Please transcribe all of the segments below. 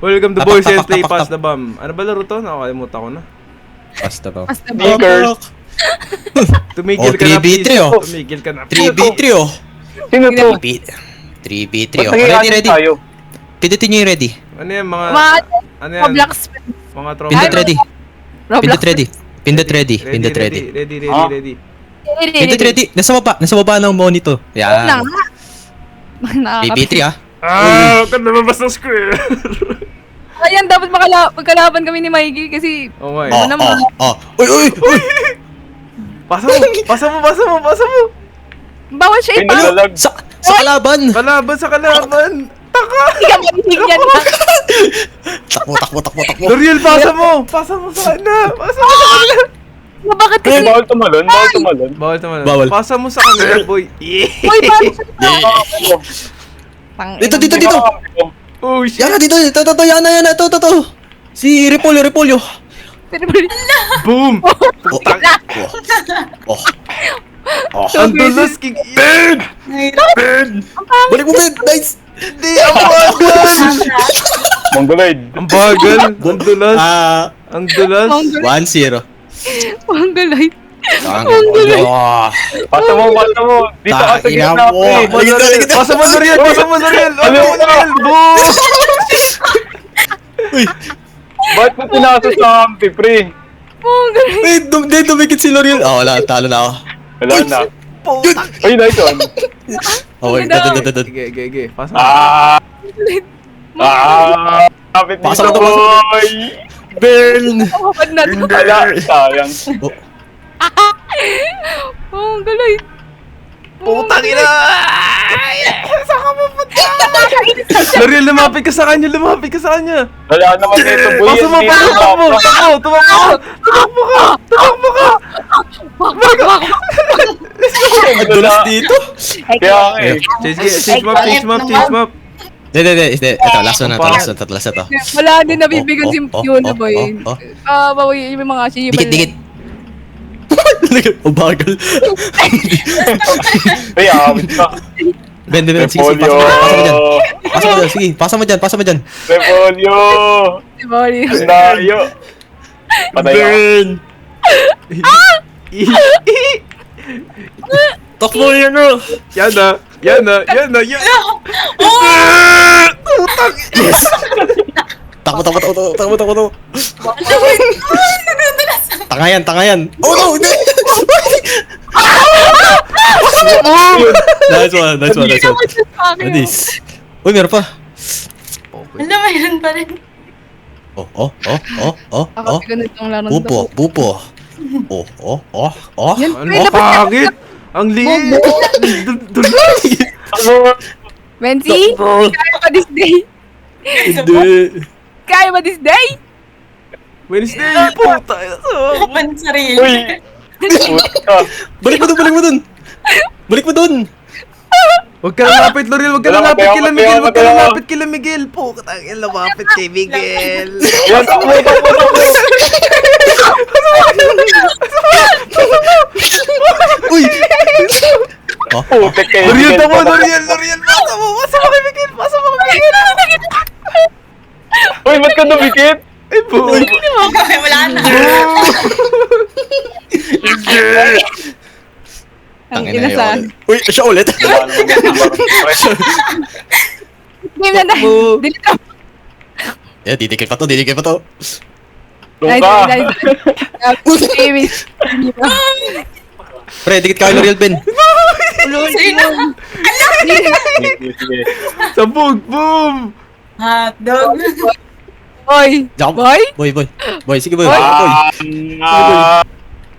Welcome to Boys and Play Pass the Bomb. Ano ba laro to? Nakakalimutan ko na. Pass the bomb. Sneakers. Tumigil Oh, ka na, 3v3 please. oh. Tumigil ka na. 3v3 oh. Sino to? 3v3 Ba't oh. nag-i-anim Ready. tayo? Pindutin nyo yung ready. Ano yan, mga... Mga Ano yan? Roblox. Mga tropa. Pindot ready. Roblox. Pindot ready. Pindot ready. Pindot ready. Ready. Ah. Pindot ready. Nasa baba ng monitor. Na Yan. nga. 3v3 ah. Ah, kan lumabas ng square. Ayan, dapat magkalaban kami ni Mikey kasi Oh my. Oh, naman. oh, oh. Uy. Pasa mo. Bawal siya ito. Pinalalag. Sa kalaban. Kalaban sa kalaban. Hindi ka mabibigyan na. Takbo. L'Oreal, pasa mo sa kanya. Bakit Eh, kasi? bawal tumalon. Bawal naman. Bawal. Pasa mo sa kanila, boy. Uy, paano siya? Dito. Oh shit. Yan na dito. Ito. Yan na. Ito. Si Repolyo. Boom. Oh. Ang dulas, King Ian. Balik mo, Ben. Nice. Hindi, ang bagal. Mongoloid. Ang bagal. Ang dulas. Ang dulas. 1-0. Manggalay. Oh. Pasa mo. Dito ka sa Ina gitna, mo. pre. Pasa mo, L'Oreal. Boom. Uy. Ba't mo pinasa sa ampi, pre? Manggalay. Wait, dumikit si L'Oreal. Wala. Talo na ako. Wala na. Ay, nice one. Okay, dad. Ge. Pasa mo. Kapit Pasa dito, mo to, boy. Burn. Kapag na to. Wala, sayang. Manggalay. Putang ina! Saan ka pupunta? L'Oreal, lumapit ka sa kanya. Wala naman dito, boy. Pasa mo, tumakbo ka. Ang dulas dito. Kaya nga eh. Change map. Hindi. Ito, last one na to. Wala din nabibigyan si Oh, Yuna boy. Bawi yung mga sibal. Dikit. Bagal. Ay, awit ka. Ben, sige, pasa mo dyan. Pasa mo dyan. Repolyo. Bawi. Dayo. Patay ako. Ben. Takbo yan o. Yan na. Takbo. Tangayan. Oh no! Nice one. Nice. Uy, meron pa. Wala, mayroon pa rin. Oh. Ako ganitong laro to. Bupo. Oh. Yan, Ano pangit? Ang liit. Dulas. Menzi, kaya ba this day? Hindi. Kaya ba this day? Wednesday, puta. Kapan sarili. Uy. Puta. Balik mo dun. Huwag ka lalapit, L'Oreal. Huwag ka lalapit kila Miguel. Kaya Huwag ka lalapit kila Miguel. Puta, lalapit kay Miguel. Yan, takbo. Uy. Oh. Putek kayo. L'Oreal, tamo, L'Oreal. Pasa mo kay Miguel. Uy, ba't ka dumikit? Ay, boy. Wala na. Ang Tangina inasahan. yun. Uy, siya ulit. Wala naman yan. Game na dahil. Takbo. Delete ako. Yeah, didikit pa to. Doon ka. Game. Pre, dikit ka kay L'Oreal, Ben. Sino? Sige. Sabog, boom. Hotdog. Boy. Jump. Boy? Boy, sige boy.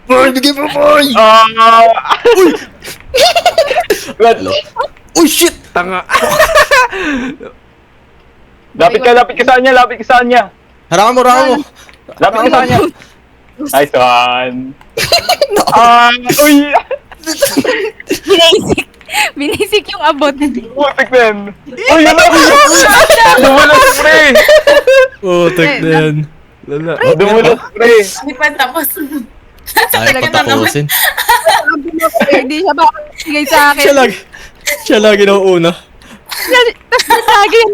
Boy, Bigay mo, boy. Hello. Uy, shit. Tanga. Lapit ka sa kanya. Harangan mo. Lapit ka sa kanya. Nice one. Uy. Binisik yung abot. Putik din. Uy, yun lang. Dumulas, pre. Oh, tek din. Lala. Dumulas, pre. Hindi pa tapos. Ay, patapusin. Hindi siya ba bigay sa akin? Siya lagi na una. Tapos lagi yan.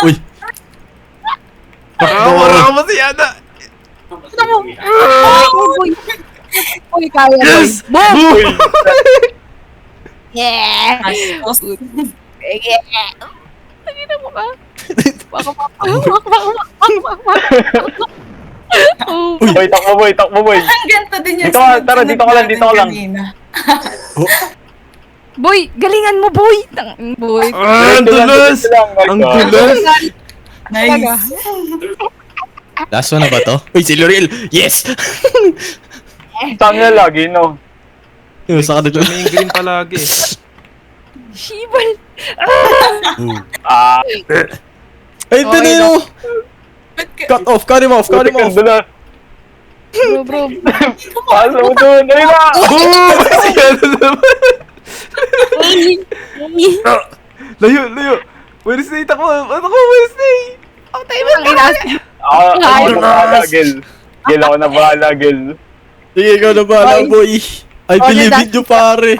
Uy. Wala ka ba si Yana? Boy! Boy, kaya boy! Yes! Boom! Uy! Yeah! Tapos, Tangina mo ka. Boy, takbo boy, takbo boy. ang ganito din yung Dito ka, sunod-sunod tara, dito ka lang, dito ka lang. natin kanina. Boy, galingan mo, boy! Boy. Ah, ang dulas! Ang dulas! Nice. Last one na ba to? Uy, si Lorel! Yes! Saan niya lagi, no? Yung sa kanila. Kami yung green palagi. Shibal! Ah, Ay, ito na yun! Ba't ka- Cut off! Cut him off! Cut him off! Dala. Bro. Pasa mo doon, ayun na! Boom! Si Yana naman! Layo, layo! Wednesday, takbo! Takbo, Wednesday! Ang tayo mo! Ako na bahala, Gil. Gil, ako na bahala, Gil. Sige, ikaw na bahala, boy! I believe in you, pare!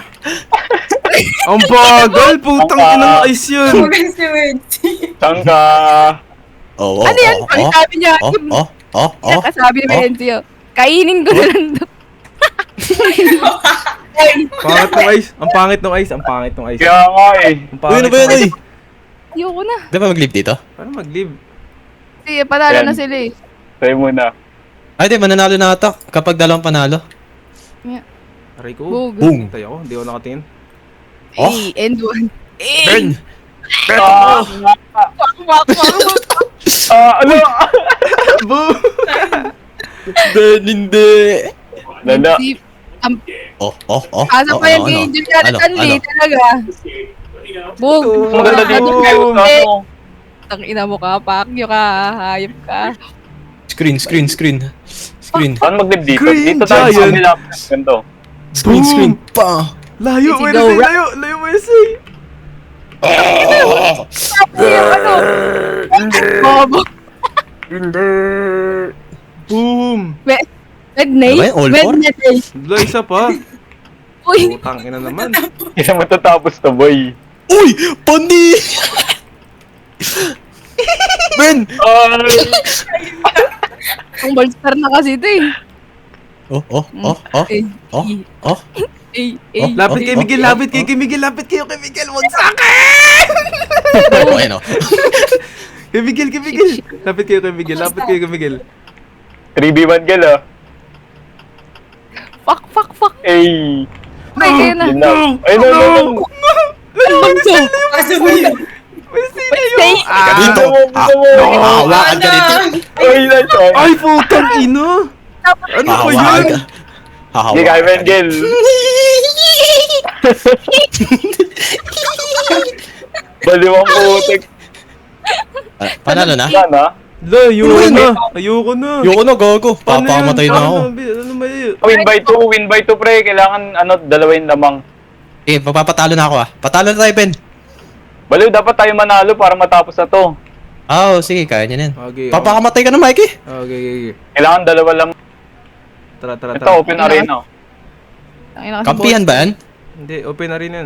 Ang bagal! Putang inang ice yun! Maganda si Wendy. Saan ka? Oh, oh, Ano yan? oh, Ano oh, sabi niya? oh, oh, oh, oh. Nakasabi ni Benzio. Kainin ko na lang to. Pangit ng ice! Ang pangit ng ice! Ang pangit ng ice! Kaya nga eh. Ang Uy, pangit ano ba yan, ng uy? ice! Ayoko na. Di ba mag-leave dito? Paano mag-live? Sige, panalo Yan. na sila eh. Sa'yo muna. Ay, di, mananalo na ata kapag dalawang panalo. Aray ko. Boom. Boom! Tayo ako, hindi ako nakatingin. Oh. End one. Burn! Ano? Boom! Burn, hindi! Lala. Oh, oh, oh. Asa oh, pa yan ano, kay ano? Juliana Ano, Tanli, ano? talaga. Boom! Maganda dito kayo. Ano? Tangina mo ka, pakyo ka, hayop ka. Screen, screen, screen. Screen. Saan mag-live dito? Green Dito tayo sa Giant. kanila. Ganito. Screen, Boom! screen. Pa! Layo, Easy Wednesday! go. Layo! Layo, Wednesday! Oh! Yung ano? Bobo. Boom! Wednesday? Ano ba yun? All four? Wednesday. Wala, isa pa. Uy, Putang ina naman. Kaya matatapos to, boy. Uy! Pandi! Ben! ang bolster na kasi ito eh. Oh, oh, oh, oh, Eh, oh, oh. eh. Lapit kay Oh, Miguel, oh, lapit oh. kay Miguel, lapit kayo kay Miguel, wag sa akin! Oh, ayun, oh. Kay Miguel, kay Miguel. Lapit kayo kay Miguel, lapit kayo kay Miguel. 3v1 gil, ah. Fuck. Ay. Okay, kayo na. Yun lang. Ay, no, no, no. Kaso mo yun. Wednesday na Wednesday. yun! Ka dito! Ah, no. Hawakan ka dito! Ay, nasa. Ay, putang ina! Ano ba Hawakan yun? ka! Hindi kaya, Ben, gil. Baliwang putik. Panalo na? Sana. La, ayoko na. Ayoko na. Ayoko na, gago. Paano yun? Papamatay na ako. Ano ba yun? Win by 2, pre. Kailangan, dalawin lamang. Eh, magpapatalo na ako ah. Patalo na tayo, Ben. Baliw, dapat tayo manalo para matapos na to. Ah, oh, sige, kaya niya yan. Okay. Papakamatay ka na, Mikey. Okay. Kailangan dalawa lang. Tara. Ito, open arena. Tangina kasi Kampihan ba yan? Hindi, open na rin yan.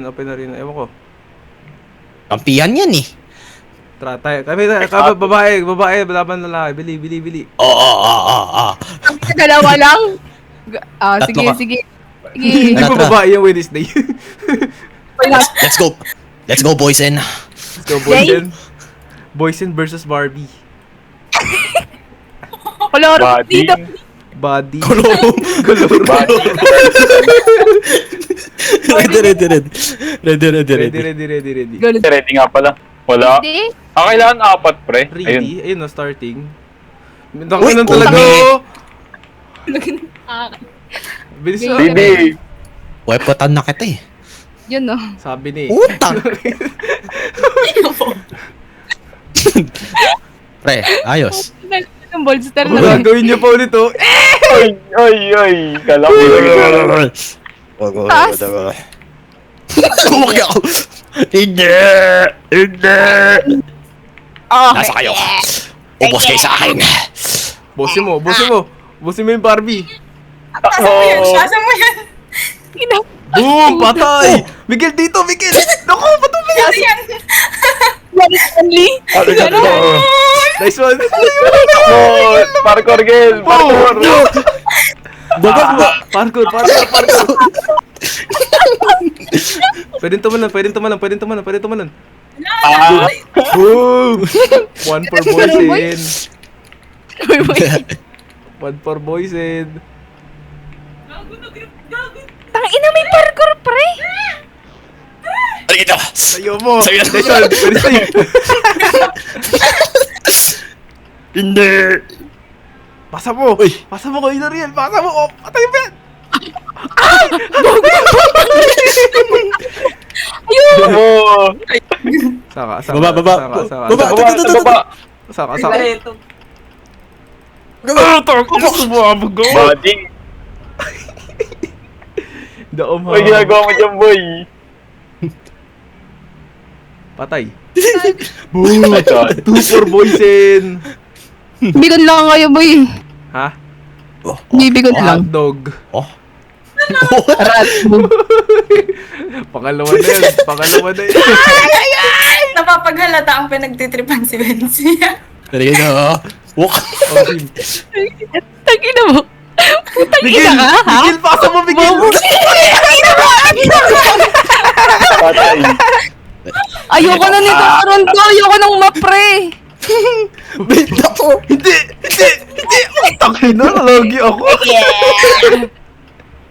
Ewan ko. Kampihan yan eh. Tara, tayo. Babae, laban lalaki. Bili. Oo. dalawa lang. Tatlo ka. Sige. Hindi Tara, ko tara. babae yung Wednesday. Let's go. Let's go, boys and... Let's go, Boysen. Boysen versus Barbie. Koloro Body. dito. Body. Kulong. Body. Ready. Ganun. Ready nga pala. Wala. Hindi. Kailangan 4, pre. Ayun. Ready? Ayun na, starting. Uy, Tanginan talaga. putang Oh. Bilis na. Ready. Wepotan na kita eh. Yun no. Sabi ni. Utang! Pre, ayos. Yung bolster Ano na. gagawin niyo pa ulit oh? Ay. Kala ko yun. Taas. Huwag ako! Hindi! Nasa kayo! Ubos kayo sa akin! Bosin mo yung Barbie. Kaso mo yan. Kaso mo yan. Boom! Patay! Miguel dito, Miguel! Naku, patay! Kaso yan. one and only. Arigato. Nice one. Oh, parkour, Gil. Parkour. Parkour. Pwedeng tumalan. Ah, Boom! One for boys in. Uy, uy. One for boys in. Tangina, may parkour, pre. Arigato. Sayo mo! Sayo na. Nice one! Pwede sa'yo. Hindi. Pasa mo! Uy. Pasa mo kay Nariel! Pasa mo! Oh, patay mo yan! oh. Saka. Baba. Baba. Saka. Sumabog ko! Body. Daom ha. Uy, ginagawa mo dyan, boy. Patay. Boom! Nice one. Two for boys in. Bigon lang kayo, boy. Ha? Bibigon lang. Hotdog. Oh. Pangalawa na yan. Napapaghalata ang pinagtitripan si Benzi. Arigato. Walk. Oh, team. Tangina mo. Putang ina ka, ha? Miguel, pasa mo, Miguel! Patay. Ayoko na nito, Toronto. Ayoko nang mapre. Benta ko. Hindi! Takin na, lagi ako.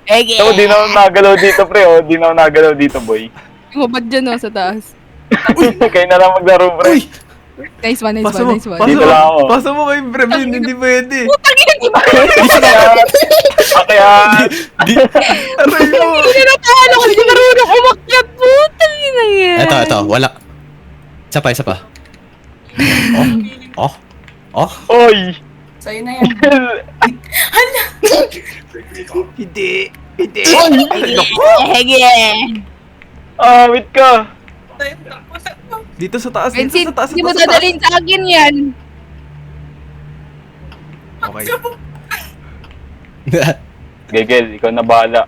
Ege. Ako, di na ako nagalaw dito, pre. Oh. Di na ako nagalaw dito, boy. Mabad dyan, sa taas. Kayo na lang maglaro, pre. Nice one. Pasa mo Dito lang ako. Pasa mo kay Brevin, hindi pwede. Putang ina, di ba? Kaya, Aray mo! Hindi na tayo ako. Hindi marunong umakyat. Putang ina yan. Ito. Wala. Isa pa. Oh. oy. Sa'yo na yan. Hala! Hindi. Ege. Wait ka. Dito sa taas, Vincent, dito sa taas. hindi mo dadalhin sa akin yan. Okay. Gegel, ikaw na bahala.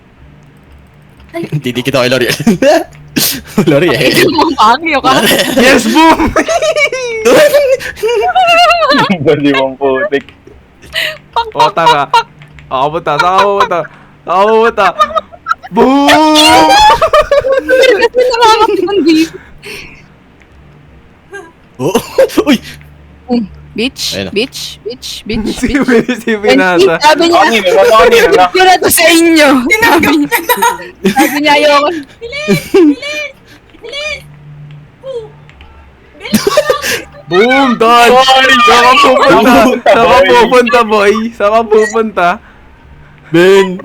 Hindi kita kay L'Oreal. L'Oreal. Hindi mo pangyo ka. Yes, boom! Dali mong putik. O, tanga. Ako punta. Boom! Kasi nakakapandi. Oh. Uy. Bitch. Ayun na. Bitch. Si Pinasa. Sabi niya, Kanina na. yun na to sa inyo. Sabi niya, ayoko. Boom! Dodge! Saka pupunta, boy. Saka pupunta. Ben.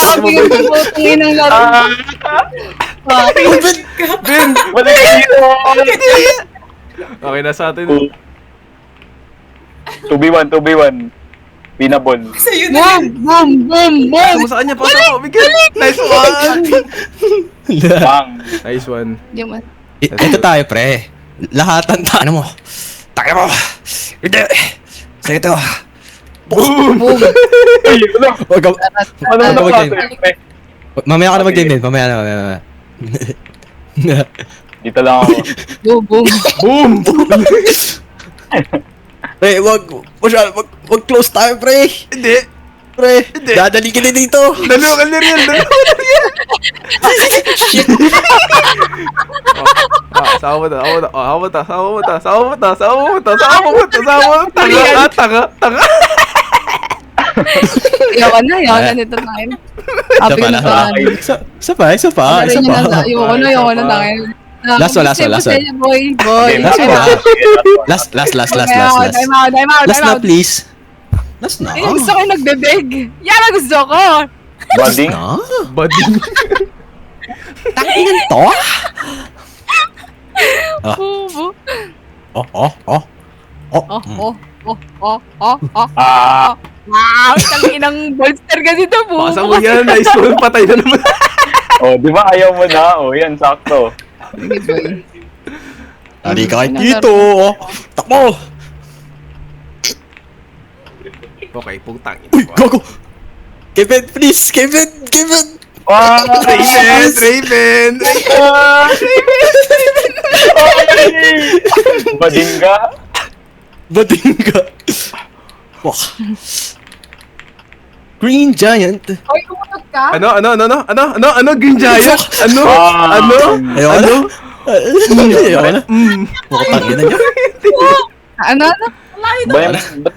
Sabi yung putungin ng laro. Ben! Balik ka dito. Okay na sa atin. 2v1. Pinabol. Sa'yo na Boom! yan. Pasa mo sa kanya, pasa mo, Miguel! Nice one! Bang. Nice one. Di mo. Ito tayo, pre. Lahatan mo. Taka mo. Hindi. Sa ito. Boom! Ay, ano? Wag ka. Ano na Wag sa kayo. atin, pre? Mamaya ka na mag-game din. Mamaya. Dito lang ako. Boom! Boom! Pre, wag close tayo, pre. Hindi! Pre, dadali ka na dito. Dalawa ka na rin! Sama mo ta! Tanga! Ayoko na nito tayo. Happy na tayo. Isa pa. Ayoko na tayo. Last one. Boy. Last one. Last. Last na, please. Last na. Ayun, gusto ko yung nagbebeg. Yan ang gusto ko. Banding? Na? Bading! Tanginan to? Bubo. Ah. Wow, tanginang bolster kasi ito, bubo. Pasa mo yan! Nice one! Patay na naman! Oh, di ba ayaw mo na? Oh, yan, sakto. Sige, boy. Tali ka kay dito. Takbo. Okay, putang Uy, ina. go. Kevin, please. Kevin. Ah, Raven! Bading ka? Bading ka. Wah. Green Giant. Oy, kumunod ka? Ano? Green Giant? Ano? Ah. Ayoko na. Ayoko na. Mukhang tangin na niya. Ano? Ba't